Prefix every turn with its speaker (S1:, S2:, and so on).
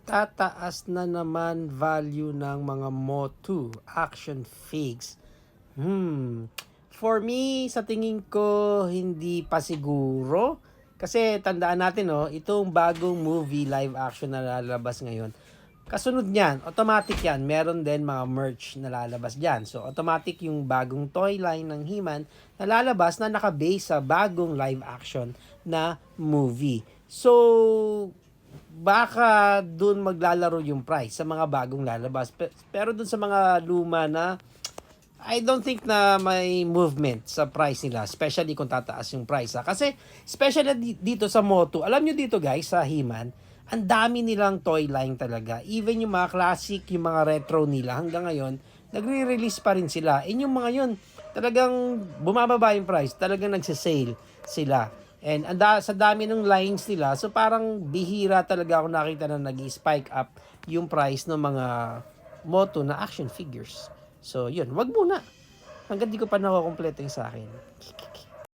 S1: Tataas na naman value ng mga Motu action figs. For me, sa tingin ko, hindi pa siguro. Kasi tandaan natin, no, itong bagong movie live action na lalabas ngayon. Kasunod niyan, automatic yan. Meron din mga merch na lalabas dyan. So, automatic yung bagong toy line ng He-Man na lalabas na nakabase sa bagong live action na movie. So, baka dun maglalaro yung price sa mga bagong lalabas. Pero dun sa mga luma na, I don't think na may movement sa price nila, especially kung tataas yung price. Ha? Kasi, especially dito sa Moto, alam nyo dito guys, sa He-Man, ang dami nilang toy line talaga. Even yung mga classic, yung mga retro nila, hanggang ngayon, nagre-release pa rin sila. And yung mga yun, talagang bumababa yung price, talagang nagsisale sila. And sa dami ng lines nila, so parang bihira talaga ako nakita na nag-spike up yung price ng mga Moto na action figures. So, yun. Wag muna. Hanggang di ko pa nakukompleto yung sa akin.